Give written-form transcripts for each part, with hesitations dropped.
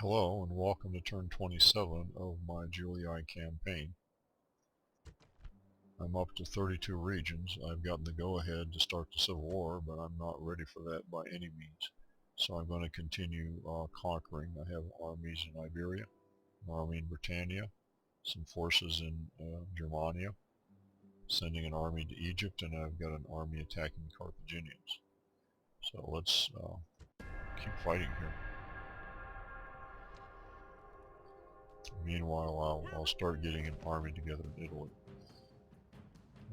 Hello and welcome to turn 27 of my Julii campaign. I'm up to 32 regions. I've gotten the go-ahead to start the Civil War, but I'm not ready for that by any means. So I'm going to continue conquering. I have armies in Iberia, an army in Britannia, some forces in Germania, sending an army to Egypt, and I've got an army attacking the Carthaginians. So let's keep fighting here. Meanwhile, I'll start getting an army together in Italy.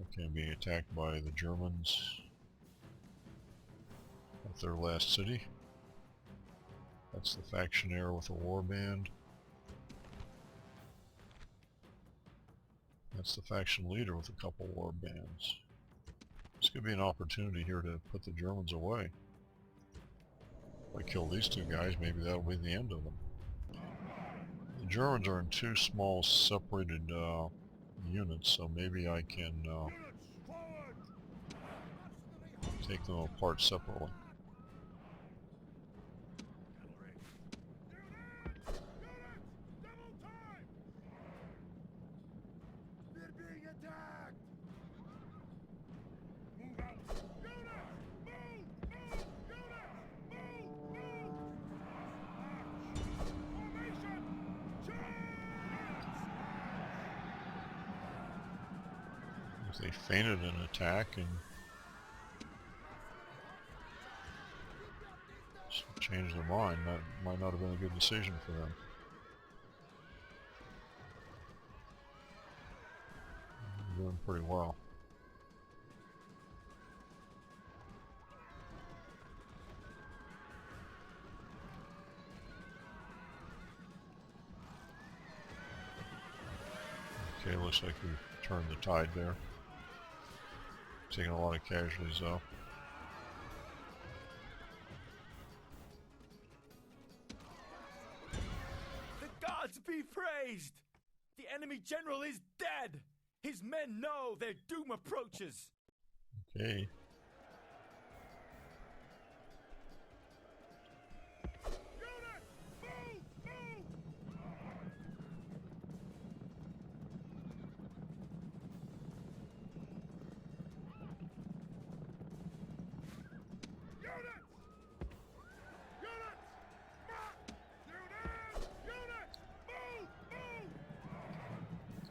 Okay, being attacked by the Germans at their last city. That's the factionaire with a warband. That's the faction leader with a couple warbands. This could be an opportunity here to put the Germans away. If I kill these two guys, maybe that'll be the end of them. The Germans are in two small separated units, so maybe I can take them apart separately. If they feinted an attack and changed their mind, that might not have been a good decision for them. They're doing pretty well. Okay, looks like we've turned the tide there. Taking a lot of casualties though. The gods be praised! The enemy general is dead! His men know their doom approaches! Okay.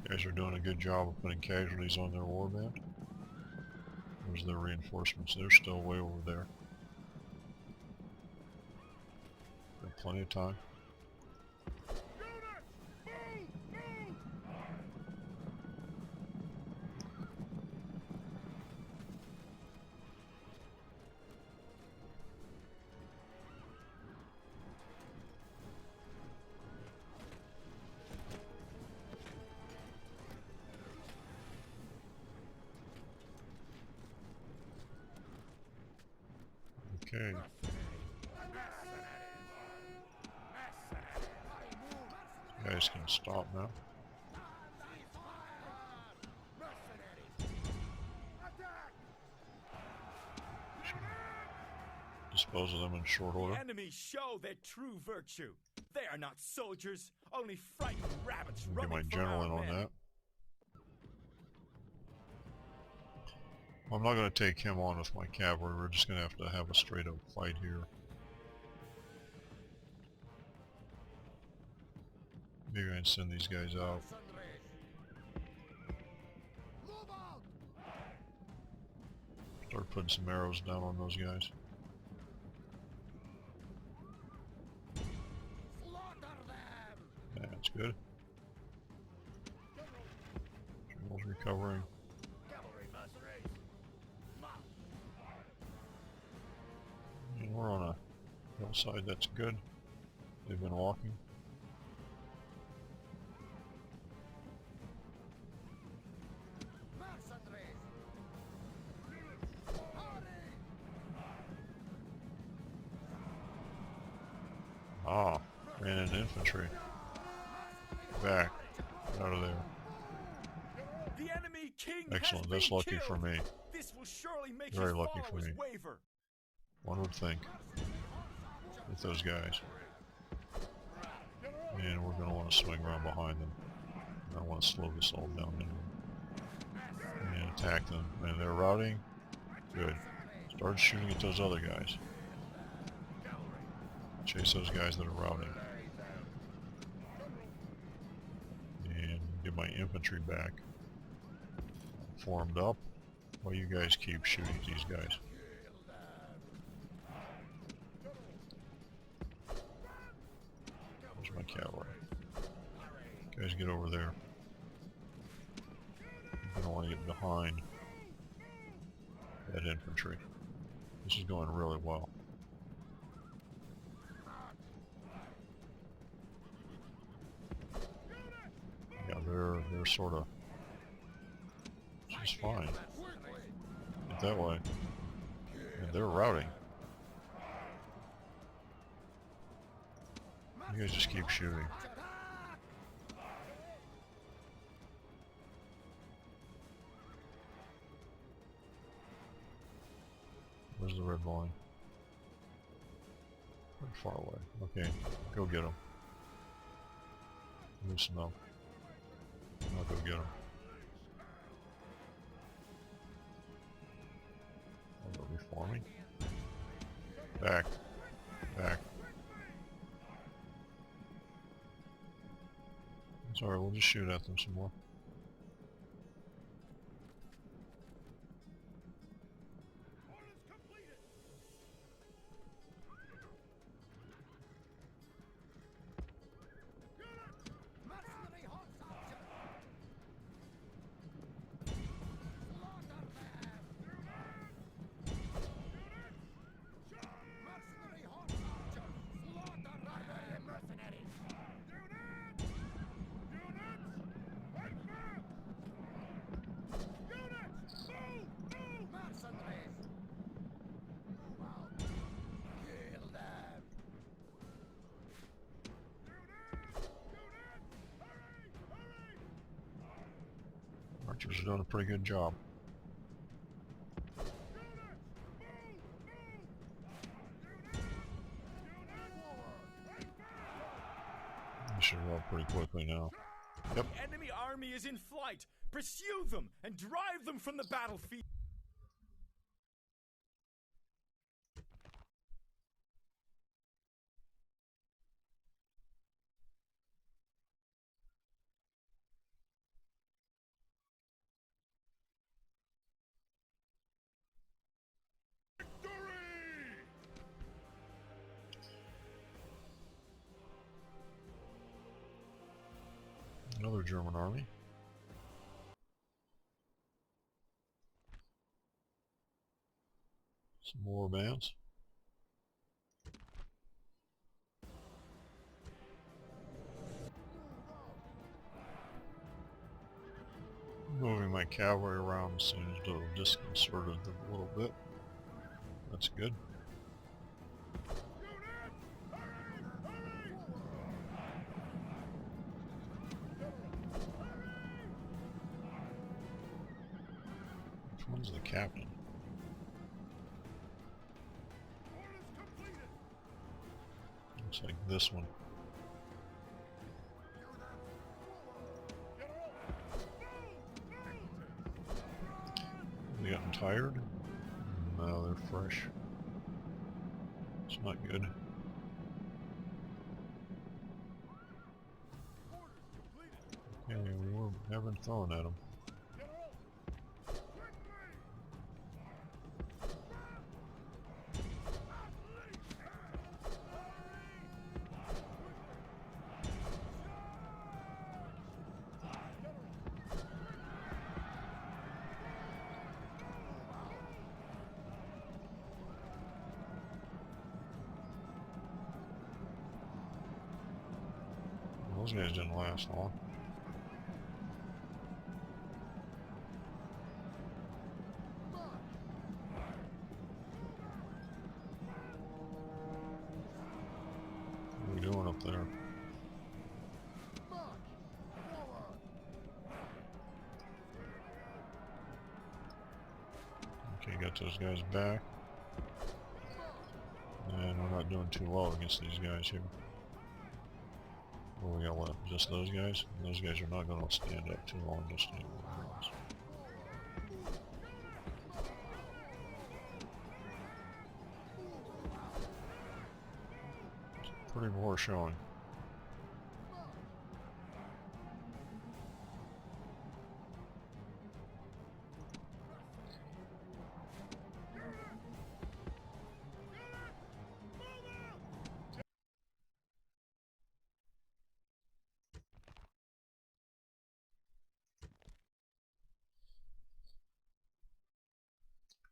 Guys are doing a good job of putting casualties on their warband. There's their reinforcements. They're still way over there. Got plenty of time. Okay. You guys can stop now. Dispose of them in short order. The enemy show their true virtue. They are not soldiers, only frightened rabbits Get my running from general in our on men. that. I'm not going to take him on with my cavalry. We're just going to have a straight up fight here. Maybe I can send these guys out. Start putting some arrows down on those guys. That's good. General's recovering. And we're on a hillside, that's good. They've been walking. Ah, ran into infantry. Back. Out of there. The enemy king Excellent, has that's been lucky killed. for me. This will surely make Very his lucky for followers me. waver. One would think. With those guys. And we're going to want to swing around behind them. I want to slow this all down anyway. And attack them. And they're routing. Good. Start shooting at those other guys. Chase those guys that are routing. And get my infantry back. Formed up. While you guys keep shooting at these guys. There's my cavalry. Guys, get over there. You're gonna want to get behind that infantry. This is going really well. Yeah, they're sort of just fine. Get that way. And they're routing. You guys just keep shooting. Where's the red line? Pretty far away. Okay, go get them. Loosen up. I'll go get them. Are they reforming? Back. Back. It's alright, we'll just shoot at them some more. Archers are doing a pretty good job. They should roll pretty quickly now. Yep. The enemy army is in flight. Pursue them and drive them from the battlefield. Another German army. Some more bands. Moving my cavalry around seems to have disconcerted them a little bit. That's good. Which one's the captain? Looks like this one. They gotten tired? No, they're fresh. It's not good. Okay, we were having thrown at them. Those guys didn't last long. What are we doing up there? Okay, got those guys back. And we're not doing too well against these guys here. What do we got left? Just those guys? Those guys are not going to stand up too long just anymore. Pretty poor showing.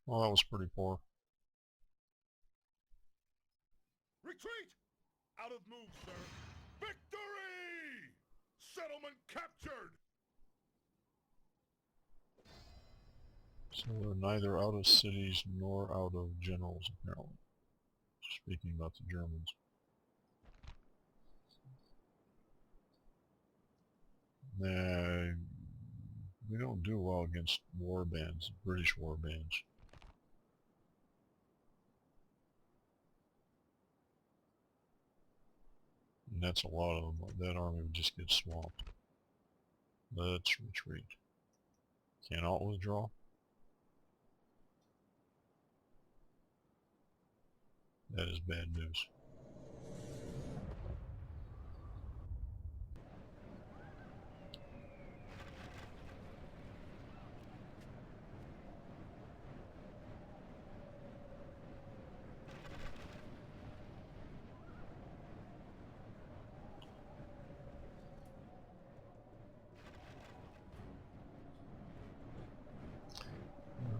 Well, that was pretty poor. Retreat! Out of move, sir. Victory! Settlement captured! So they're neither out of cities nor out of generals, apparently. Speaking about the Germans. Nah, we don't do well against war bands, British war bands. And that's a lot of them. That army would just get swamped. Let's retreat. Cannot withdraw. That is bad news.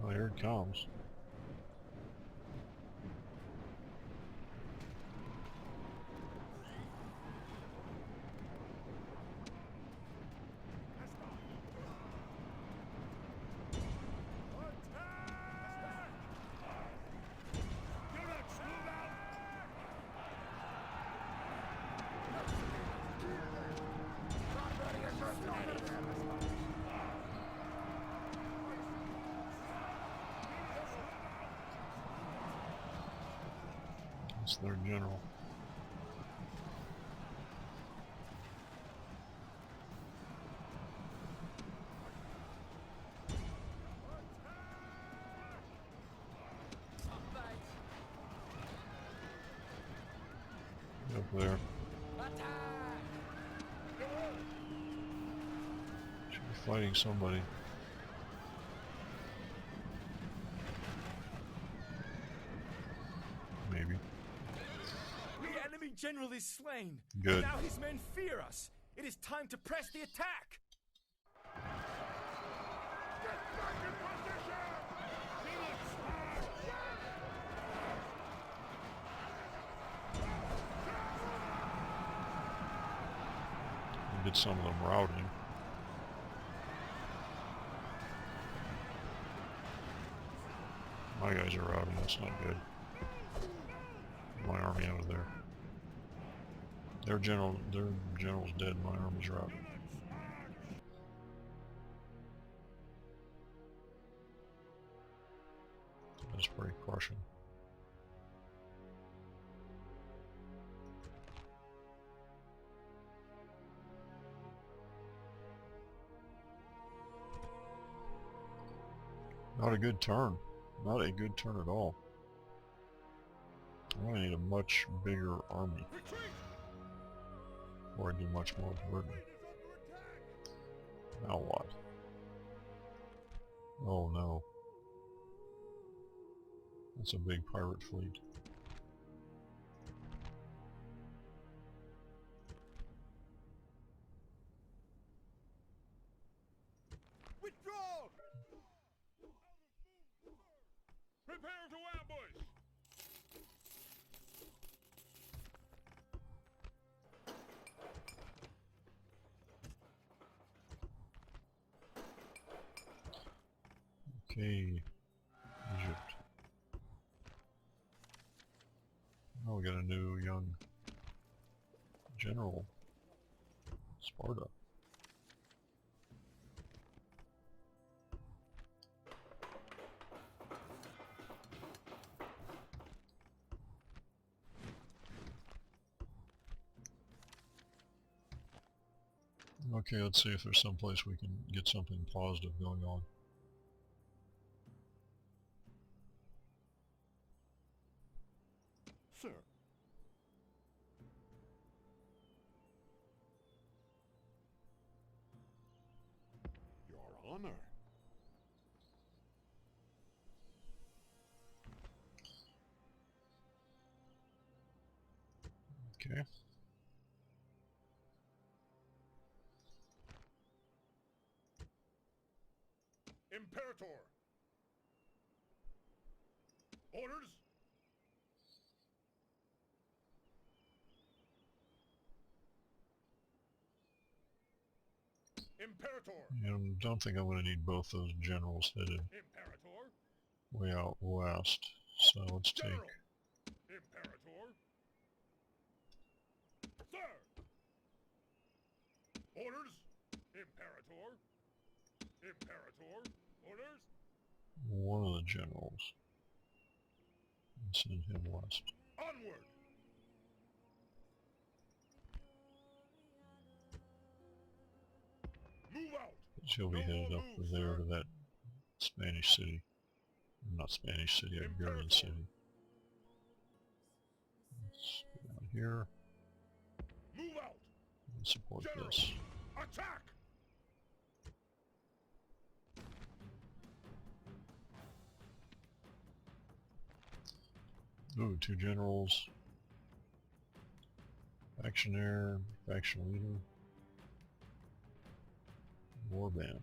Well, here it comes. It's their general. Up there. Should be fighting somebody. Maybe. The enemy general is slain. Good. Now his men fear us. It is time to press the attack. Get back in position! Felix! We did some of them routing. My guys are routing, that's not good. My army out of there. Their general's dead, my army's routed. That's pretty crushing. Not a good turn. Not a good turn at all. I need a much bigger army. Or I do much more burden. Now what? Oh no. That's a big pirate fleet. Withdraw! Prepare to ambush! Okay, Egypt. Oh, we got a new young general. Sparta. Okay, let's see if there's some place we can get something positive going on. Sir. Your honor. Okay. Imperator. Orders. Imperator. I don't think I'm going to need both those generals headed Imperator. way out west. So let's take... General. Imperator. Sir. Orders. Imperator. Imperator. Orders. one of the generals and send him west. Onward. Move out. He'll be No headed more up moves, there sir. to that Spanish city. Not Spanish city, Iberian Imperator. city. Let's go down here Move out. and support General. this. Attack. Ooh, 2 generals. Factionaire, faction leader. Warband.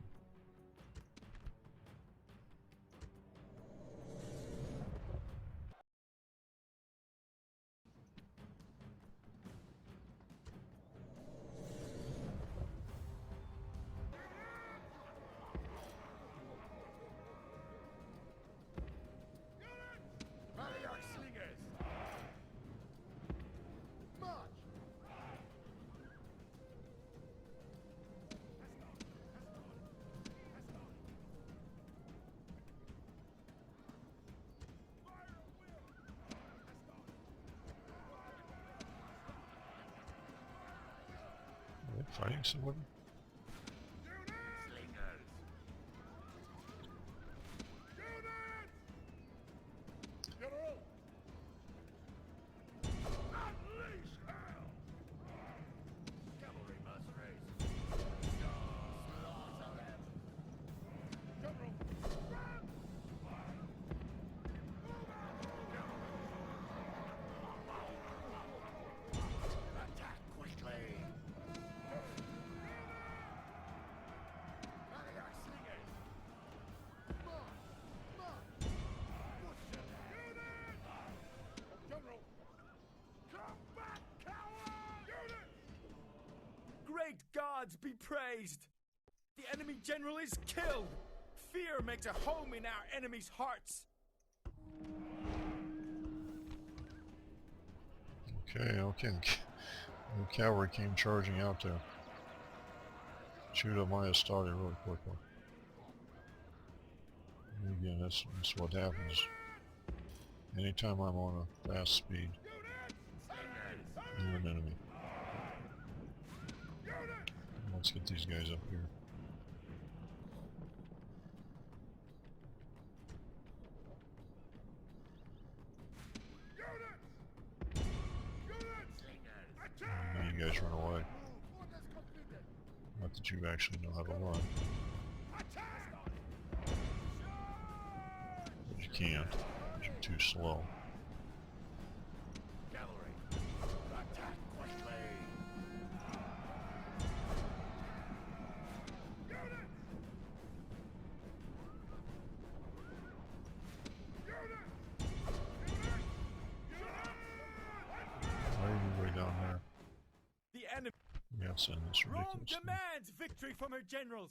Slingers. March. Are they fighting somebody? Slingers. General. Unleash hell. Cavalry mercenaries. Slaughter them. General. Run. Attack quickly. Slingers. General. Come back, coward! Units! Great gods be praised! The enemy general is killed! Fear makes a home in our enemies' hearts! Okay. The cavalry came charging out there. Shoot up my Astarte really quickly. And again, that's what happens anytime I'm on a fast speed. You're an enemy. Let's get these guys up here. Now you guys run away. Not that you actually know how to run. But you can't. You're too slow. Cavalry. Attack quickly. Why are you way down there? The enemy We gotta send this Rome ridiculous thing. demands victory from her generals,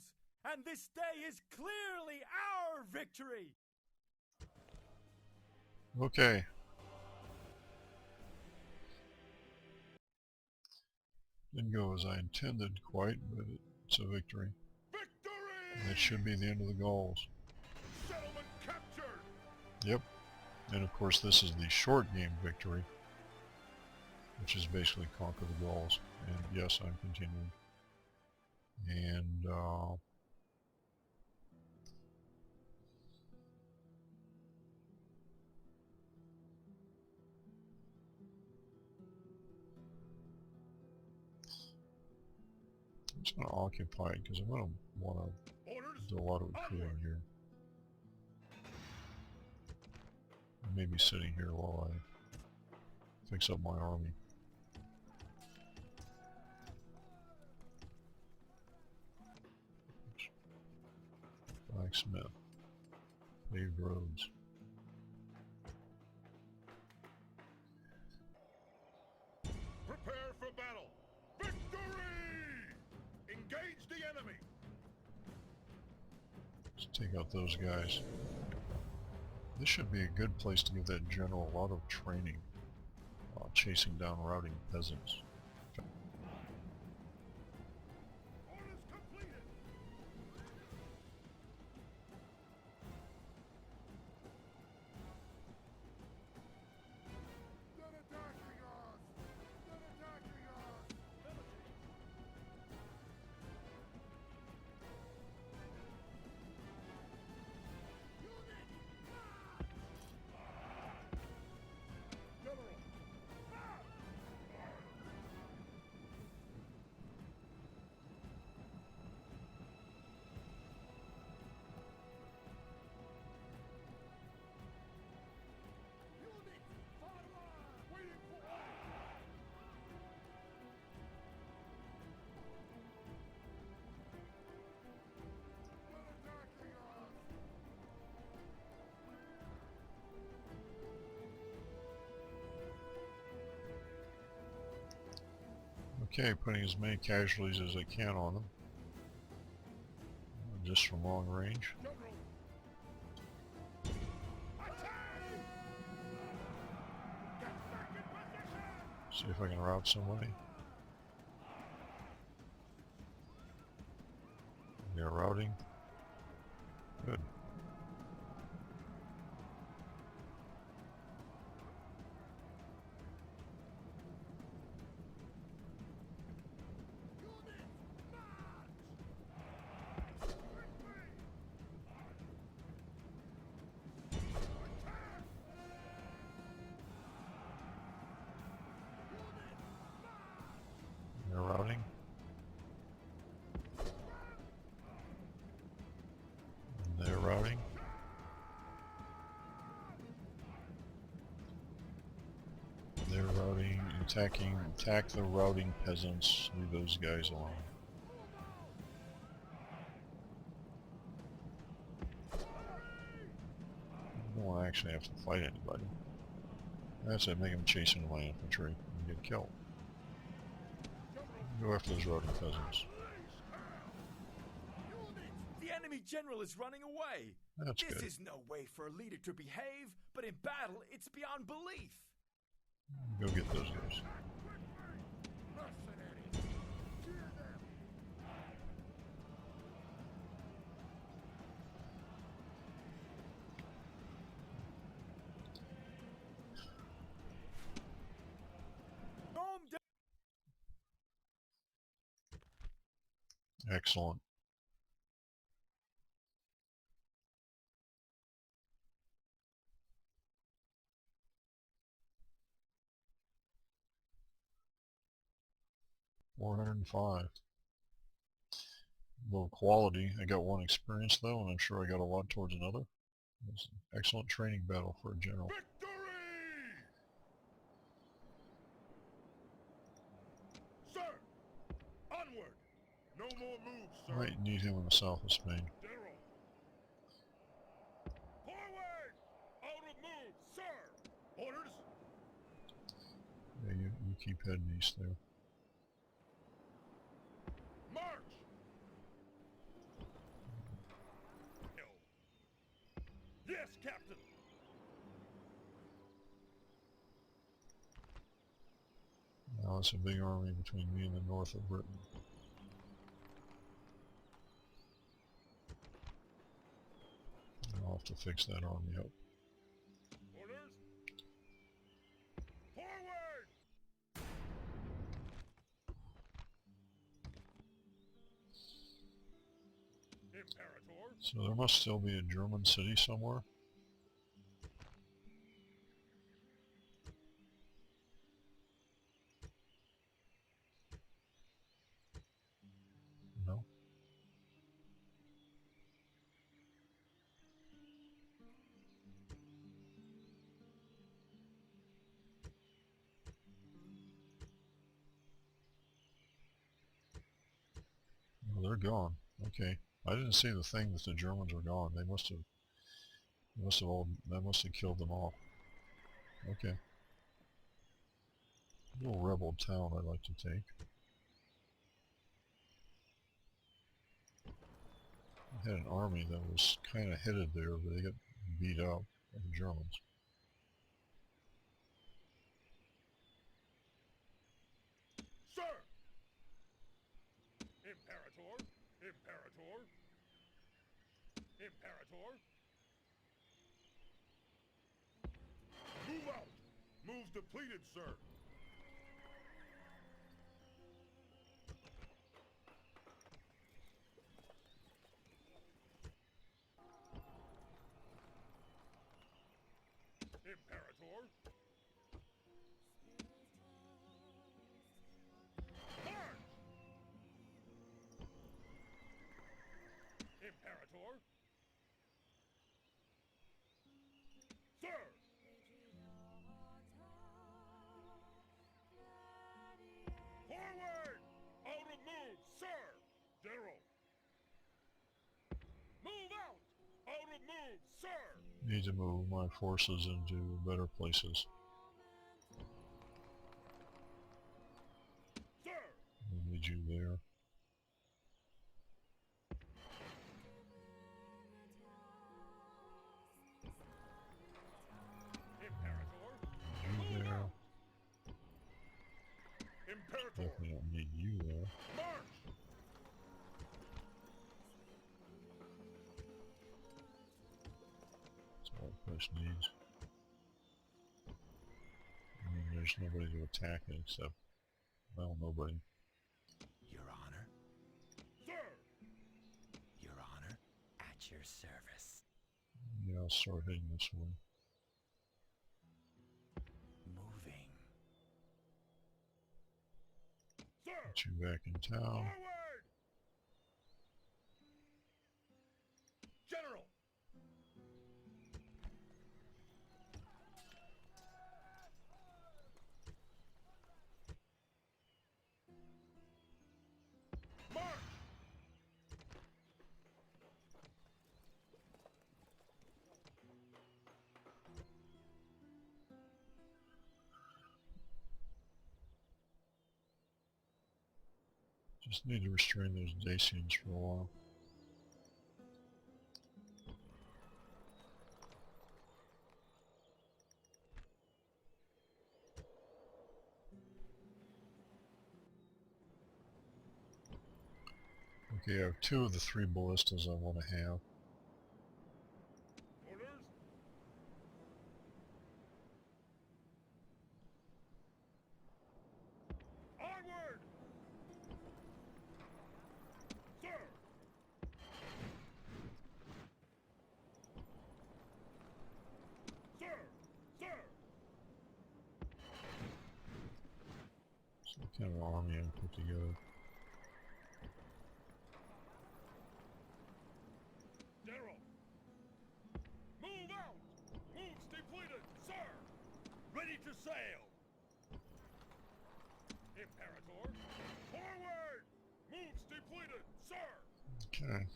and this day is clearly our victory! Okay. Didn't go as I intended quite, but it's a victory. Victory! And that should be the end of the Gauls. Settlement captured! Yep. And of course this is the short game victory, which is basically conquer the Gauls. And yes, I'm continuing. And I'm just going to occupy it because I'm going to want to Orders. do a lot of recruiting Onward. here. Maybe sitting here while I fix up my army. Blacksmith. Paved roads. Prepare for battle. Victory! Engage the enemy. Let's take out those guys. This should be a good place to give that general a lot of training. Chasing down routing peasants. Orders completed. They're attacking us. They're attacking us. General. Units, forward! Waiting for orders. They're attacking us. Okay, putting as many casualties as I can on them. Just from long range. General. Attack! Get back in position! See if I can route somebody. They're routing. Good. They're routing. And they're routing. They're routing, attacking, attack the routing peasants, leave those guys alone. You don't actually have to fight anybody. That's it, make them chase into my infantry and get killed. Go after those routing peasants. The enemy general is running away. That's This good. is no way for a leader to behave, but in battle, it's beyond belief. Go get those guys. Mercenaries! Cheer them! Rome down. Excellent. $405. Low quality. I got one experience though, and I'm sure I got a lot towards another. It's an excellent training battle for a general. Victory! Sir! Onward! No more moves, sir. Might need him in the south of Spain. General! Forward! Out of move, sir! Orders? Yeah, you keep heading east there. March! Yes, Captain! Now it's a big army between me and the north of Britain. I'll have to fix that army up. Orders? Forward! Imperator. So there must still be a German city somewhere. No. Well, they're gone. Okay. I didn't see the thing that the Germans were gone. They must have killed them all. Okay. Little rebel town I'd like to take. I had an army that was kind of headed there, but they got beat up by the Germans. Sir! Imperator. Imperator. Imperator. Move out! Moves depleted, sir. Imperator. March! Imperator. Sir! Forward! Out of move, sir! General! Move out! Out of move, sir! Need to move my forces into better places. Sir! I need you there. Imperator! You Move there. out! Imperator! Definitely don't need you there. March! That's all the place needs. I mean, there's nobody to attack it except, well, nobody. Your Honor, Sir! Your Honor, at your service. Yeah, I'll start heading this way. Moving. Sir! Get you back in town. Forward! General! March! Just need to restrain those Dacians for a while. Okay, I have 2 of the 3 ballistas I want to have. Orders? Onward! Sir! Sir! Sir! So what kind of army I put together? General! Move out! Moves depleted, sir! Ready to sail! Imperator! Forward! Moves depleted, sir! Okay.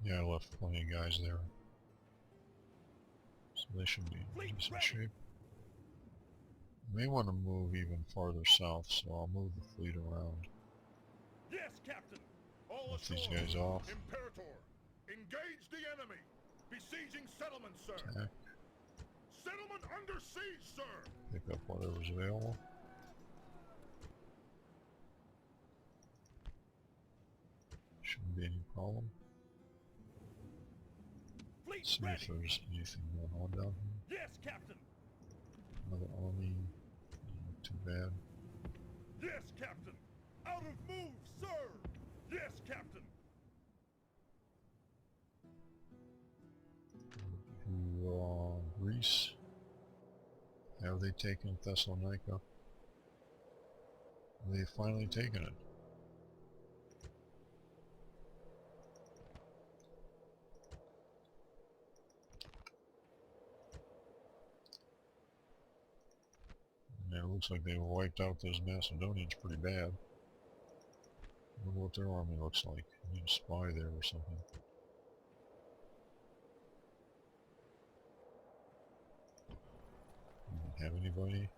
Yeah, I left plenty of guys there. So they should be in Fleet decent ready. shape. I may want to move even farther south, so I'll move the fleet around. Yes, Captain! All Let these ashore! guys off. Imperator! Engage the enemy! Besieging settlement, sir! Attack. Settlement under siege, sir! Pick up whatever's available. Shouldn't be any problem. Fleet See ready! if there's anything going on down here. Yes, Captain! Another army. too bad. Yes, Captain! Out of move, sir! Yes, Captain! To Greece. Have they taken Thessalonica? They've finally taken it. And it looks like they wiped out those Macedonians pretty bad. I wonder what their army looks like. I need a spy there or something. Have anybody?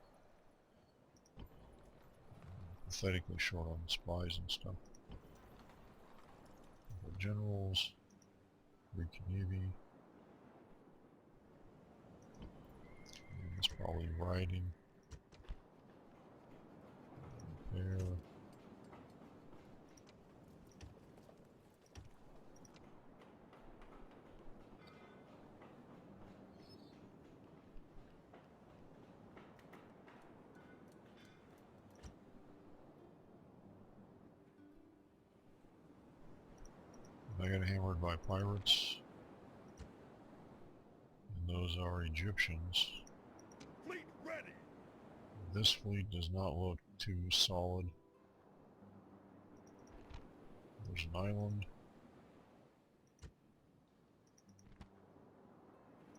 Pathetically short on spies and stuff. Generals, Greek Navy. It's probably riding. There. I got hammered by pirates, and those are Egyptians. Fleet ready! This fleet does not look too solid. There's an island.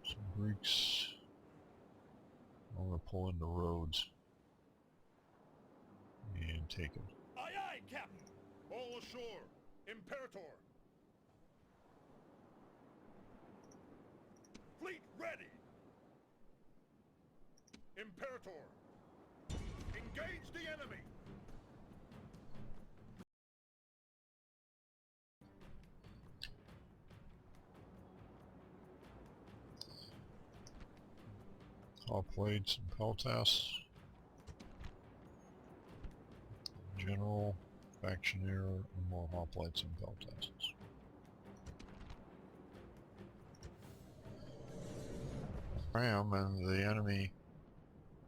Some Greeks. I'm going to pull into Rhodes and take it. Aye, aye, Captain! All ashore! Imperator! Fleet ready! Imperator! Engage the enemy! Hoplites and Peltas. General, Factionaire, and more Hoplites and Peltases. Ram and the enemy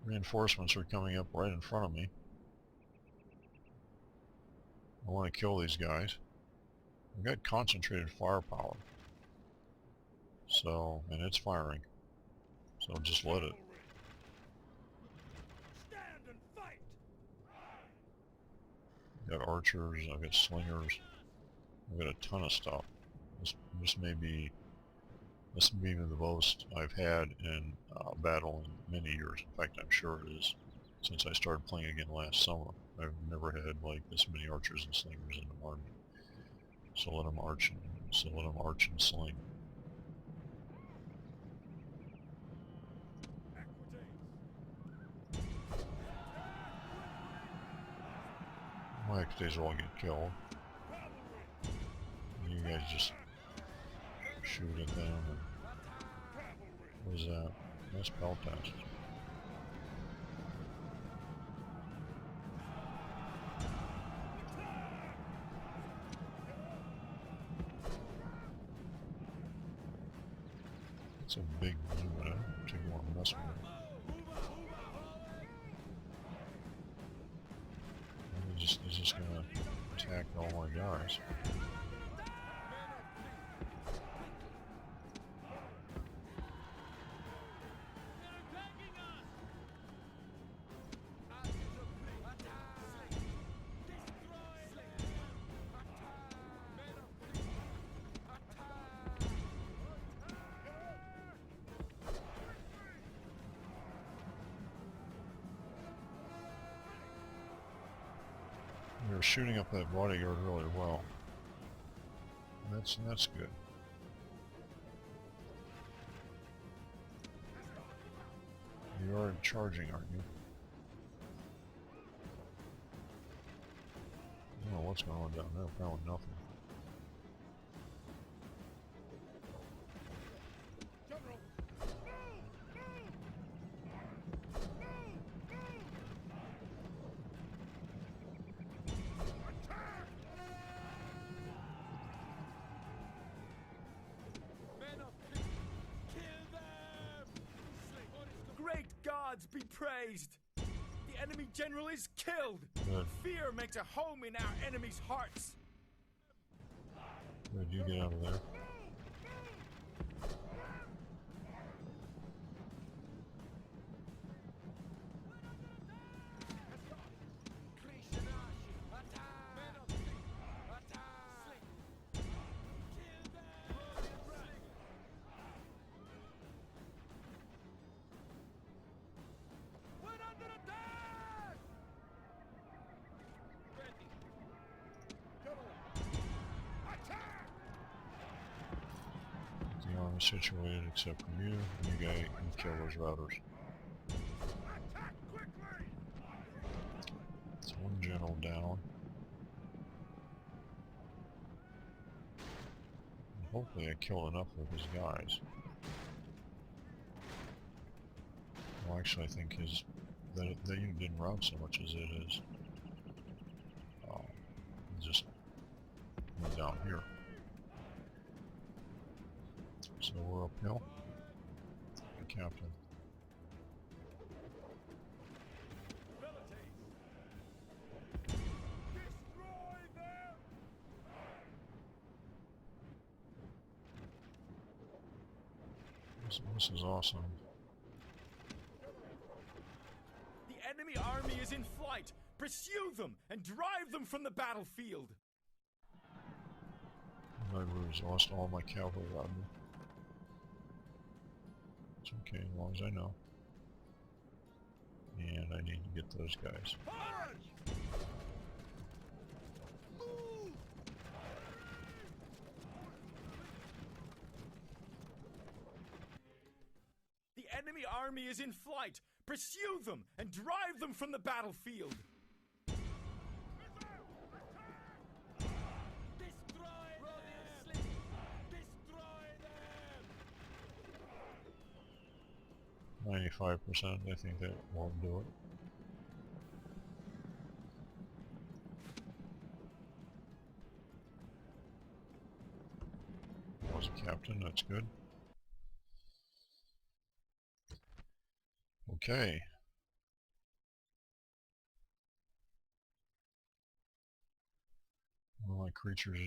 reinforcements are coming up right in front of me. I want to kill these guys. I've got concentrated firepower. So, and it's firing. So just let it. Stand and fight! I've got archers, I've got slingers. I've got a ton of stuff. This may be the most I've had in battle in many years. In fact, I'm sure it is since I started playing again last summer. I've never had like this many archers and slingers in an army. So let them arch and sling. My Equites will all get killed. You guys just shoot at them. And what is that? That's Peltas. It's a big unit. I don't particularly want to mess with it. He's just gonna attack all my guys. They're shooting up that bodyguard really well. That's good. You are charging, aren't you? I don't know what's going on down there. Apparently nothing. Great gods be praised! The The enemy general is killed! Good. Fear makes a home in our enemy's hearts! Good, you get out of there. The army situated except for you. You guys can kill those routers. Attack quickly! It's one general down. And hopefully I killed enough of his guys. Well, actually I think that unit didn't rout so much as it is. It just went down here. So we're uphill. Captain. Destroy them! This is awesome. The enemy army is in flight! Pursue them and drive them from the battlefield! I've lost all my cavalry around me. It's okay, as long as I know. And I need to get those guys. The enemy army is in flight! Pursue them and drive them from the battlefield! Destroy them! Destroy them! 95%, I think that won't do it. Was a captain, that's good. Okay. Well, my creatures,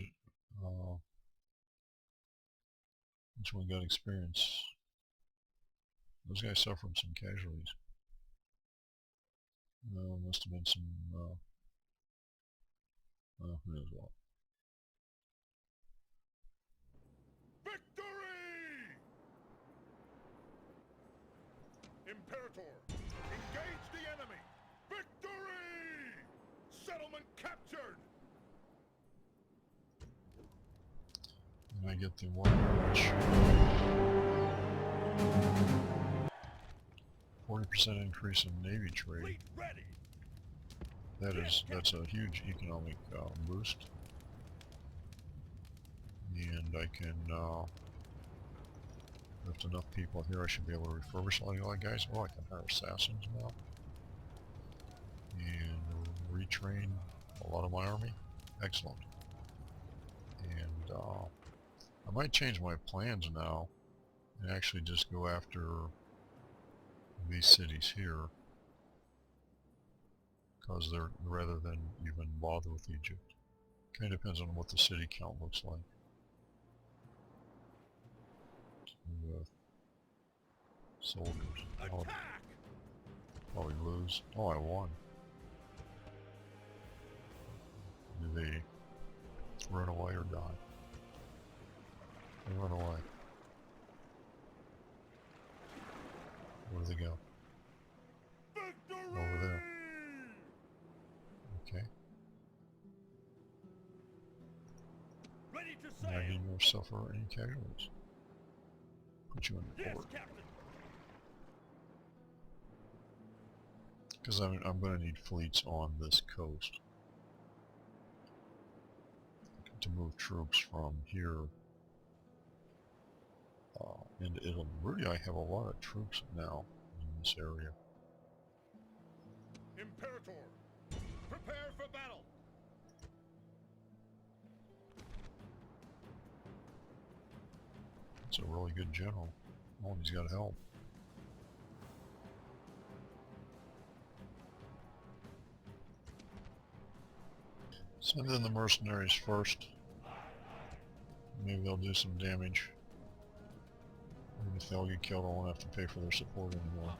each one got experience. Those guys suffered some casualties. Must have been some, who knows what. Victory! Imperator, engage the enemy! Victory! Settlement captured! And I get the one which 40% increase in Navy trade. Fleet ready! That's a huge economic boost. And I can, with enough people here, I should be able to refurbish all the guys. Oh, I can hire assassins now. And retrain a lot of my army. Excellent. And I might change my plans now and actually just go after these cities here, because they're, rather than even bother with Egypt. Kind of depends on what the city count looks like. Soldiers. I'll probably lose. Oh, I won. Do they run away or die? They run away. Where do they go? Victory! Over there. Okay. Ready to Now sail! you won't suffer any casualties. Put you in Yes, port. Captain! Because I'm going to need fleets on this coast to move troops from here into Italy. Really, I have a lot of troops now in this area. Imperator, prepare for battle! It's a really good general. Oh, he's got help. Send in the mercenaries first. Maybe they'll do some damage. And if they'll get killed, I won't have to pay for their support anymore.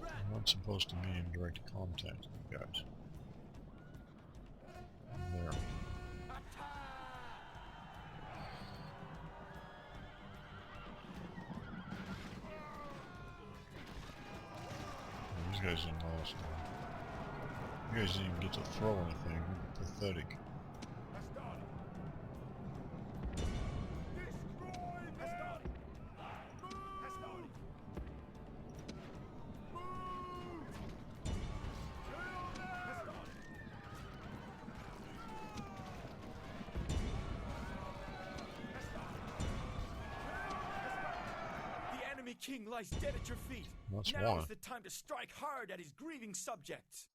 I'm not supposed to be in direct contact with you guys. I'm there. These guys didn't last long. You guys didn't even get to throw anything. Pathetic. King lies dead at your feet. That's Now one. is the time to strike hard at his grieving subjects.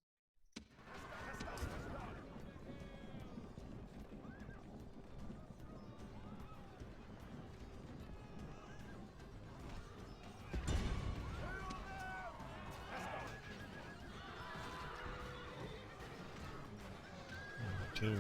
Two.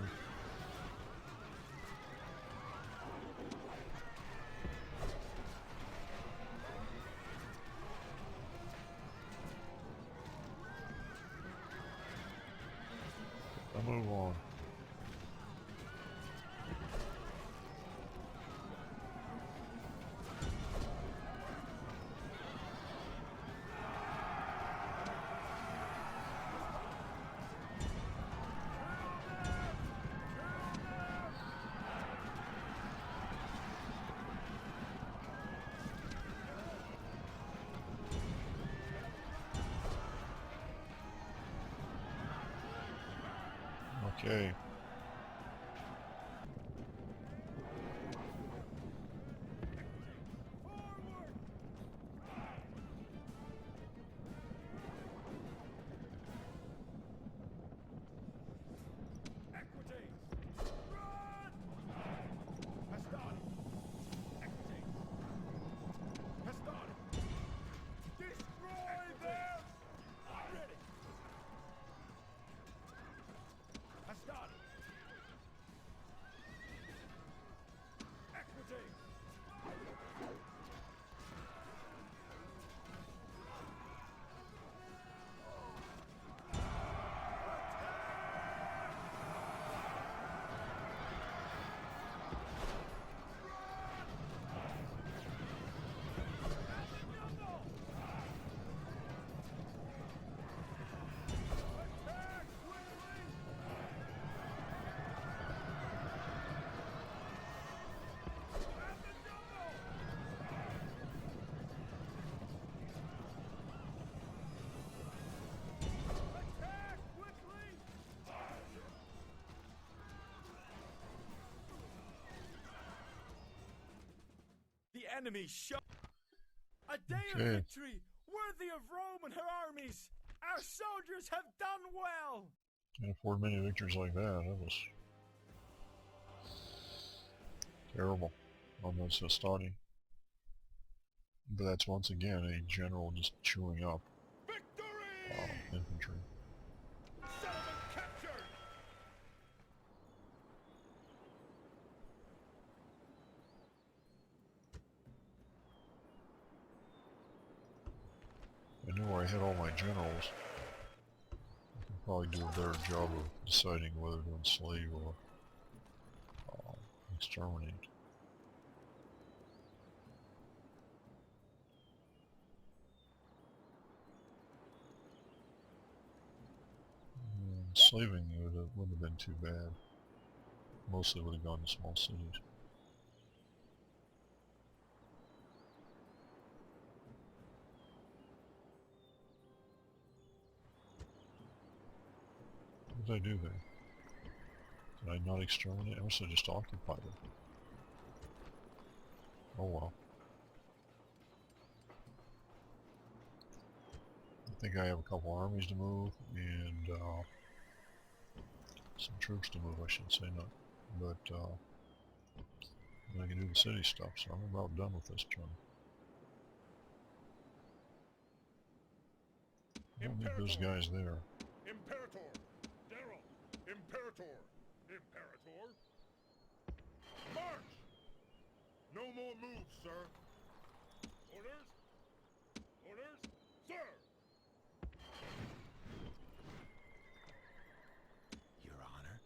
I'll move on. Okay. The enemy show a day of Okay. victory worthy of Rome and her armies. Our soldiers have done well. Can't afford many victories like that. That was terrible on this starting. But that's once again a general just chewing up Victory! infantry. Settlement captured! I knew where I had all my generals. I could probably do a better job of deciding whether to enslave or exterminate. Enslaving wouldn't have been too bad. Mostly would have gone to small cities. What did I do there? Did I not exterminate? I must have just occupied it. Oh well. I think I have a couple armies to move and some troops to move, I should say, not. But I can do the city stuff, so I'm about done with this turn. I don't need those guys there. Imperator! Daryl! Imperator! Imperator! March! No more moves, sir. Orders? Orders? Sir! Your Honor?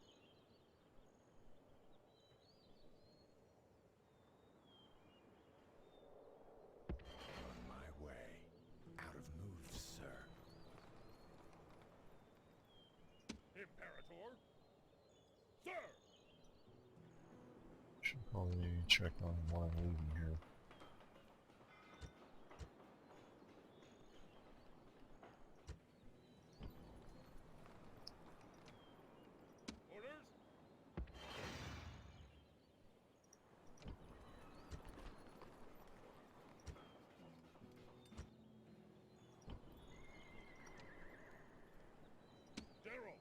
On my way. Out of moves, sir. Imperator! Sir! Should probably check on why I'm leaving here. Orders? Daryl!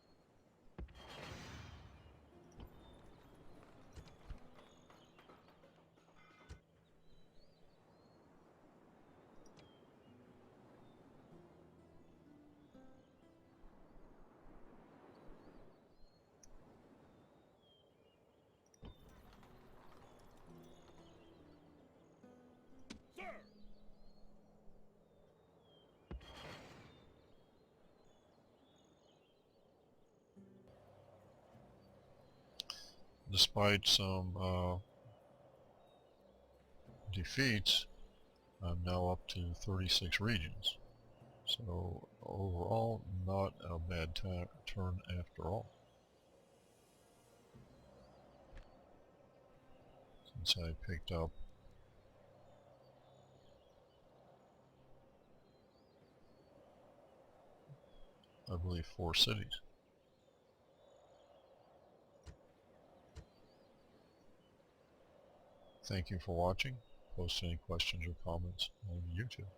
Sir! Despite some defeats, I'm now up to 36 regions. So overall, not a bad turn after all. Since I picked up I believe 4 cities. Thank you for watching. Post any questions or comments on YouTube.